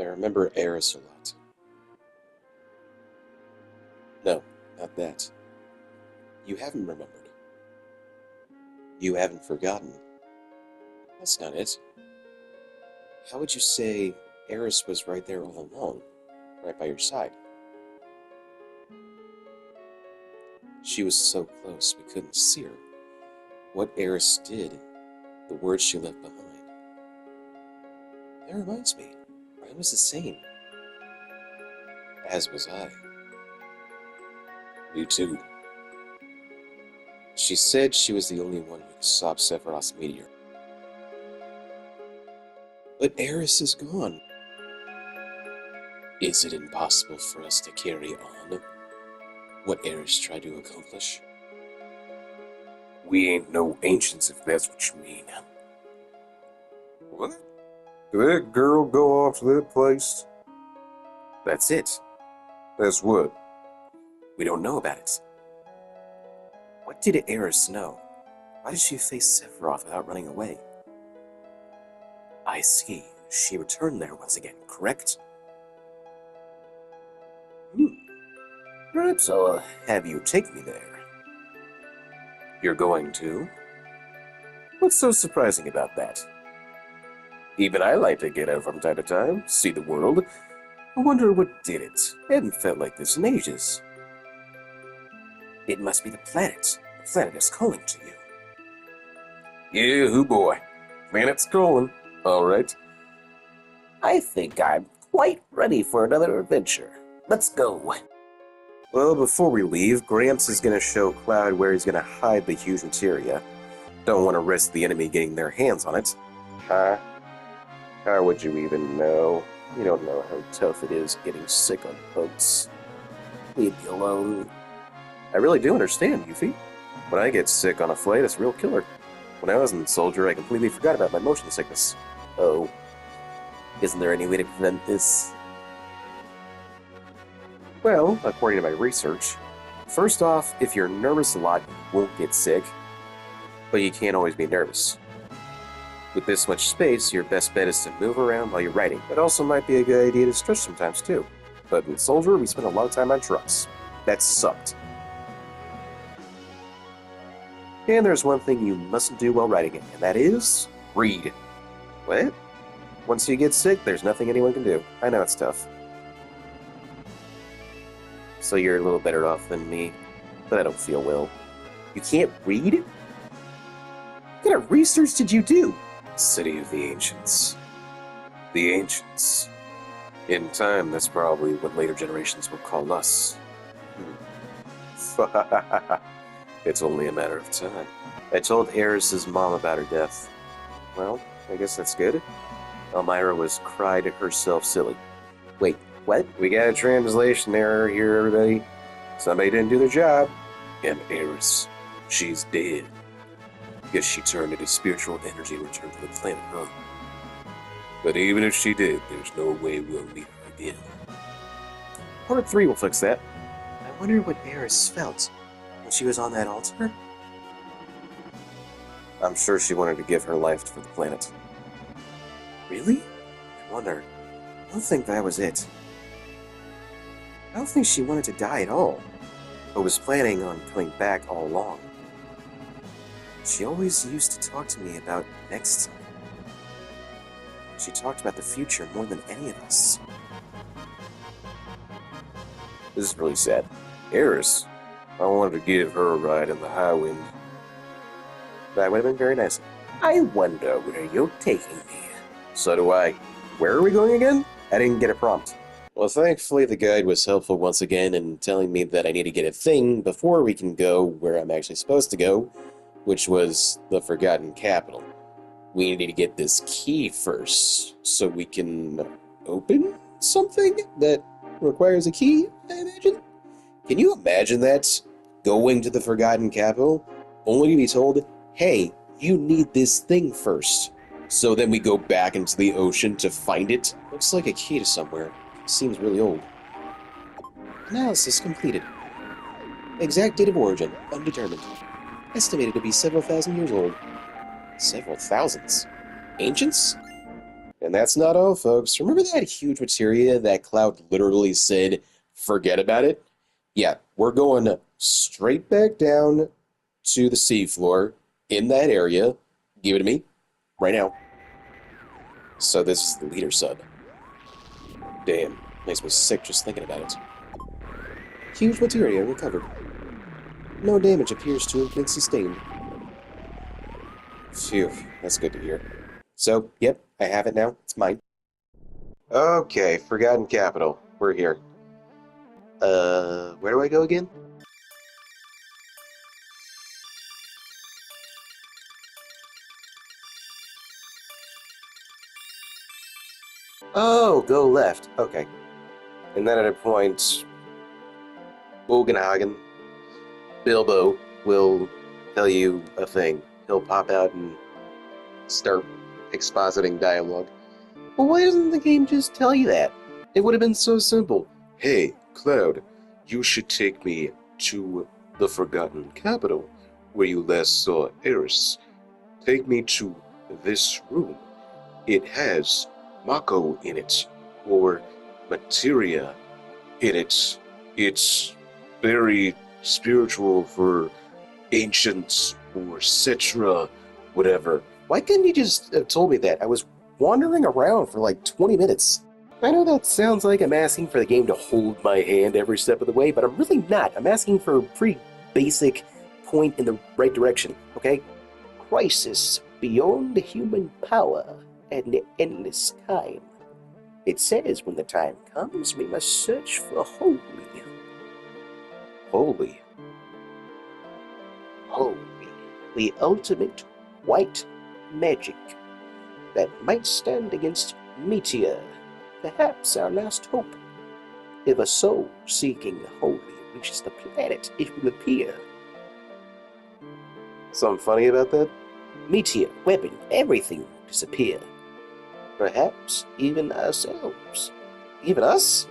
I remember Eris a lot. No, not that. You haven't remembered. You haven't forgotten. That's not it. How would you say Eris was right there all along, right by your side? She was so close we couldn't see her. What Eris did, the words she left behind. That reminds me, I was the same. As was I. You too. She said she was the only one who could stop Sephiroth's meteor. But Eris is gone. Is it impossible for us to carry on what Eris tried to accomplish? We ain't no ancients if that's what you mean. What? Did that girl go off to that place? That's it. That's what? We don't know about it. What did Eris know? Why did she face Sephiroth without running away? I see. She returned there once again, correct? Perhaps I'll have you take me there. You're going to? What's so surprising about that? Even I like to get out from time to time, see the world. I wonder what did it. I haven't felt like this in ages. It must be the planet. The planet is calling to you. Yeah, hoo boy. Planet's calling. All right. I think I'm quite ready for another adventure. Let's go. Well, before we leave, Gramps is going to show Cloud where he's going to hide the huge materia. Don't want to risk the enemy getting their hands on it. Huh? How would you even know? You don't know how tough it is getting sick on boats. Leave me alone. I really do understand, Yuffie. When I get sick on a flight, it's a real killer. When I was in Soldier, I completely forgot about my motion sickness. Oh. Isn't there any way to prevent this? Well, according to my research, first off, if you're nervous a lot, you won't get sick. But you can't always be nervous. With this much space, your best bet is to move around while you're writing. It also might be a good idea to stretch sometimes, too. But in Soldier, we spent a lot of time on trucks. That sucked. And there's one thing you mustn't do while writing it, and that is read. What? Once you get sick, there's nothing anyone can do. I know it's tough. So you're a little better off than me, but I don't feel well. You can't read? What kind of research did you do? City of the Ancients. The Ancients. In time, that's probably what later generations will call us. It's only a matter of time. I told Eris's mom about her death. Well, I guess that's good. Elmyra was cried herself silly. Wait, what? We got a translation error here, everybody. Somebody didn't do their job. And Eris, she's dead. Guess she turned into spiritual energy and returned to the planet, huh? But even if she did, there's no way we'll meet her again. Part 3 will fix that. I wonder what Eris felt when she was on that altar. I'm sure she wanted to give her life for the planet. Really? I wonder. I don't think that was it. I don't think she wanted to die at all, but was planning on coming back all along. She always used to talk to me about next time. She talked about the future more than any of us. This is really sad. Eris, I wanted to give her a ride in the high wind. That would have been very nice. I wonder where you're taking me. So do I. Where are we going again? I didn't get a prompt. Well, thankfully the guide was helpful once again in telling me that I need to get a thing before we can go where I'm actually supposed to go, which was the Forgotten Capital. We need to get this key first, so we can open something that requires a key, I imagine? Can you imagine that? Going to the Forgotten Capital, only to be told, hey, you need this thing first. So then we go back into the ocean to find it? Looks like a key to somewhere. Seems really old. Analysis completed. Exact date of origin, undetermined. Estimated to be several thousand years old. Several thousands? Ancients? And that's not all, folks. Remember that huge materia that Cloud literally said, forget about it? Yeah, we're going straight back down to the seafloor in that area. Give it to me right now. So this is the leader sub. Damn, makes me sick just thinking about it. Huge materia recovered. No damage appears to have been sustained. Phew, that's good to hear. So, yep, I have it now. It's mine. Okay, Forgotten Capital. We're here. Where do I go again? Oh, go left. Okay. And then at a point, Bogenhagen, Bilbo, will tell you a thing. He'll pop out and start expositing dialogue. Well, why doesn't the game just tell you that? It would have been so simple. Hey, Cloud, you should take me to the Forgotten Capital, where you last saw Eris. Take me to this room. It has Mako in it, or materia in it. It's very spiritual for ancients or Cetra, whatever. Why couldn't you just have told me that? I was wandering around for like 20 minutes. I know that sounds like I'm asking for the game to hold my hand every step of the way, but I'm really not. I'm asking for a pretty basic point in the right direction, okay? Crisis beyond human power and endless time. It says when the time comes, we must search for holy. Holy. Holy. The ultimate white magic that might stand against Meteor, perhaps our last hope. If a soul seeking the holy reaches the planet, it will appear. Something funny about that? Meteor, weapon, everything will disappear. Perhaps even ourselves. Even us?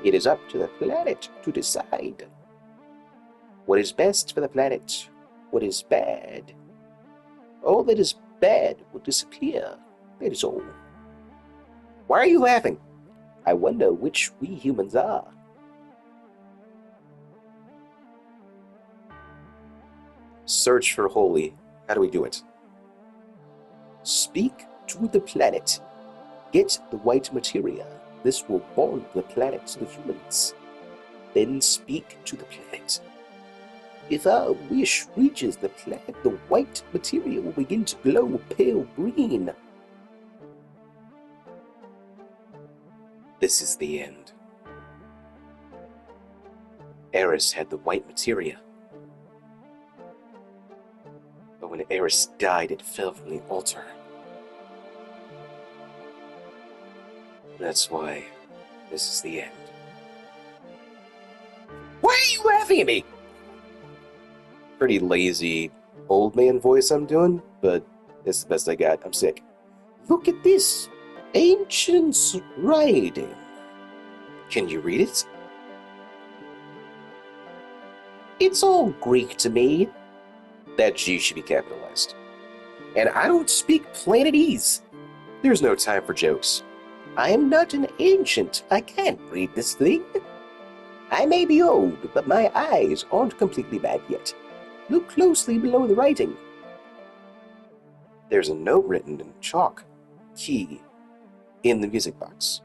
It is up to the planet to decide. What is best for the planet? What is bad? All that is bad will disappear. That is all. Why are you laughing? I wonder which we humans are. Search for holy. How do we do it? Speak to the planet. Get the white materia. This will bond the planet to the humans. Then speak to the planet. If our wish reaches the planet, the white materia will begin to glow pale green. This is the end. Eris had the white materia. But when Eris died, it fell from the altar. That's why this is the end. Why are you laughing at me? Pretty lazy old man voice I'm doing, but it's the best I got. I'm sick. Look at this. Ancients writing. Can you read it? It's all Greek to me. That G should be capitalized. And I don't speak Planetese. There's no time for jokes. I am not an ancient. I can't read this thing. I may be old, but my eyes aren't completely bad yet. Look closely below the writing. There's a note written in chalk, key, in the music box.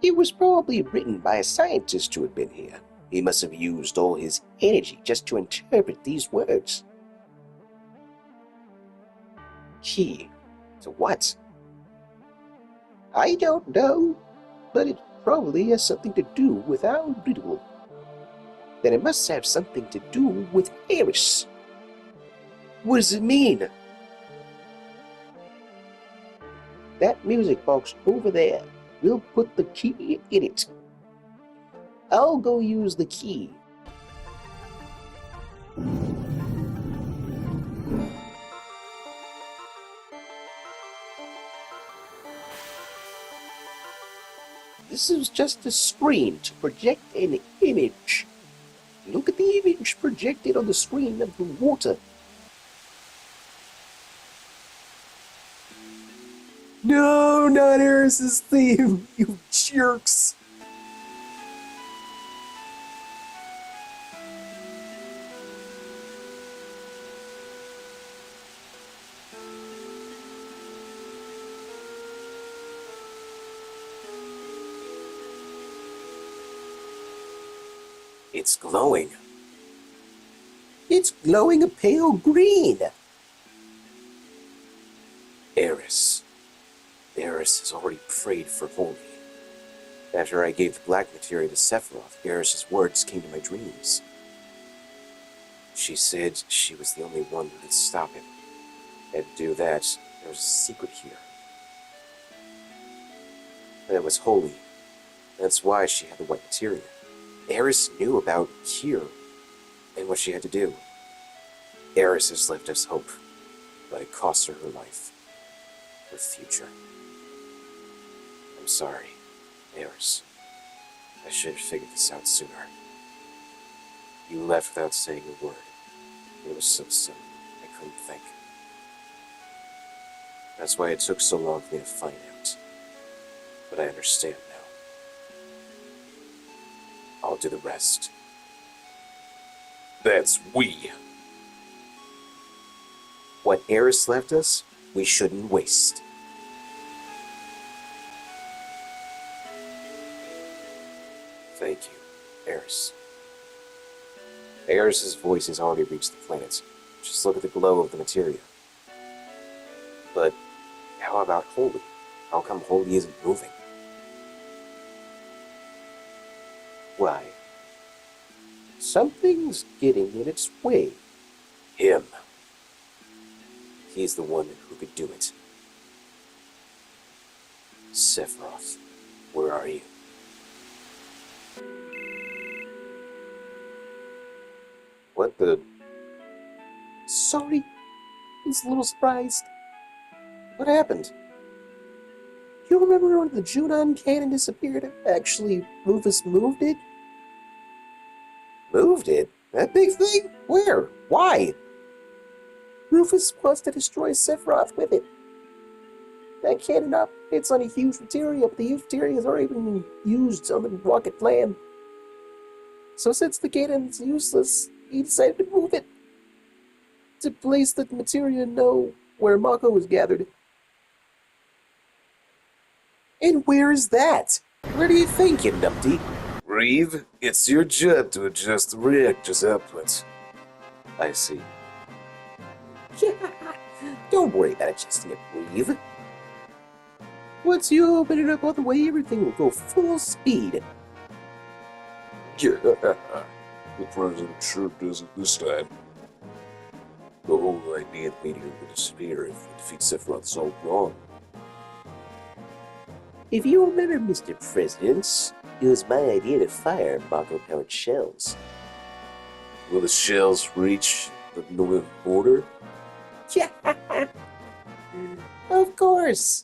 It was probably written by a scientist who had been here. He must have used all his energy just to interpret these words. Key to what? I don't know, but it probably has something to do with our riddle. Then it must have something to do with Eris. What does it mean? That music box over there, we'll put the key in it. I'll go use the key. This is just a screen to project an image. Look at the image projected on the screen of the water. No, not Eris's theme, you jerks. It's glowing. It's glowing a pale green. Eris. Eris has already prayed for Holy. After I gave the black materia to Sephiroth, Eris's words came to my dreams. She said she was the only one who could stop him. And to do that, there was a secret here. And it was Holy. That's why she had the white materia. Eris knew about here and what she had to do. Eris has left us hope, but it cost her her life, her future. I'm sorry, Eris. I should have figured this out sooner. You left without saying a word. It was so sudden, I couldn't think. That's why it took so long for me to find out. But I understand now. I'll do the rest. That's we. What Eris left us, we shouldn't waste. Thank you, Eris. Eris's voice has already reached the planet. Just look at the glow of the materia. But how about Holy? How come Holy isn't moving? Why? Something's getting in its way. Him. He's the one who could do it. Sephiroth, where are you? What the? Sorry. He's a little surprised. What happened? You remember when the Junon cannon disappeared? Actually, Rufus moved it? Moved it? That big thing? Where? Why? Rufus wants to destroy Sephiroth with it. That cannon operates on a huge materia, but the huge materia has already been used on the rocket plan. So since the cannon's useless, he decided to move it. To place the materia know where Mako was gathered. And where is that? Where do you think, you numpty? Reeve, it's your job to adjust the reactor's output. I see. Don't worry about adjusting it, Reeve. Once you open it up all the way, everything will go full speed. The president sure does it this time. The whole idea of meteor will disappear if we defeat Sephiroth is all wrong. If you remember, Mr. President, it was my idea to fire Mako-powered shells. Will the shells reach the northern border? Yeah, of course.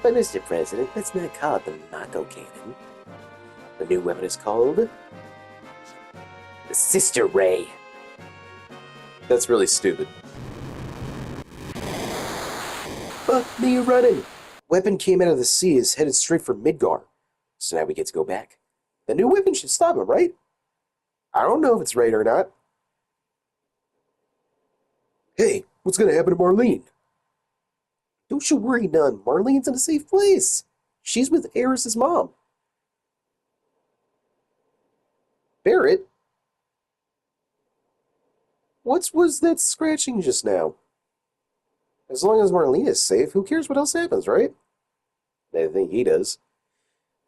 But Mr. President, let's not call it the Mako cannon. The new weapon is called the Sister Ray. That's really stupid. Fuck me running. Weapon came out of the sea, is headed straight for Midgar. So now we get to go back. The new weapon should stop him, right? I don't know if it's right or not. Hey, what's gonna happen to Marlene? Don't you worry none. Marlene's in a safe place. She's with Eris's mom. Barret? What was that scratching just now? As long as Marlene is safe, who cares what else happens, right? I think he does.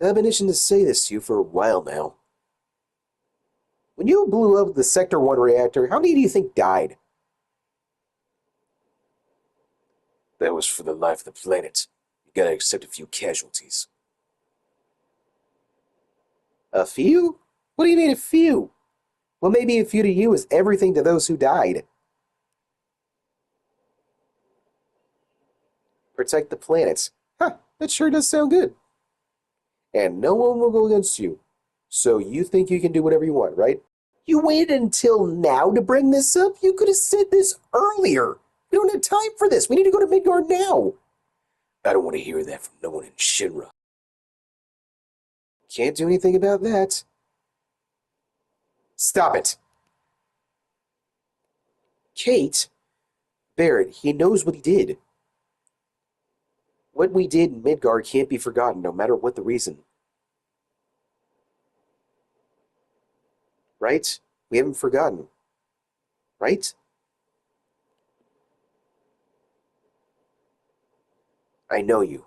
I've been itching to say this to you for a while now. When you blew up the Sector 1 reactor, how many do you think died? That was for the life of the planet. You gotta accept a few casualties. A few? What do you mean a few? Well, maybe a few to you is everything to those who died. Protect the planet. Huh, that sure does sound good. And no one will go against you. So you think you can do whatever you want, right? You waited until now to bring this up? You could have said this earlier. We don't have time for this. We need to go to Midgard now. I don't want to hear that from no one in Shinra. Can't do anything about that. Stop it! Kate? Barret, he knows what he did. What we did in Midgar can't be forgotten, no matter what the reason. Right? We haven't forgotten. Right? I know you.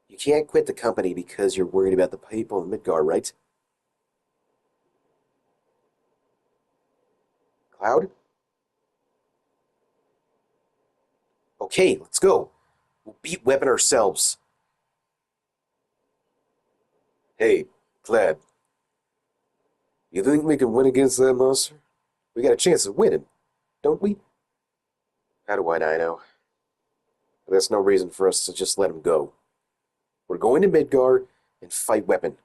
You can't quit the company because you're worried about the people in Midgar, right? Cloud? Okay, let's go. We'll beat Weapon ourselves. Hey, Cloud. You think we can win against that monster? We got a chance of winning, don't we? How do I know? There's no reason for us to just let him go. We're going to Midgar and fight Weapon.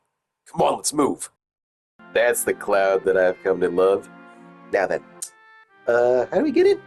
Come on, let's move. That's the Cloud that I've come to love. Now then, how do we get in?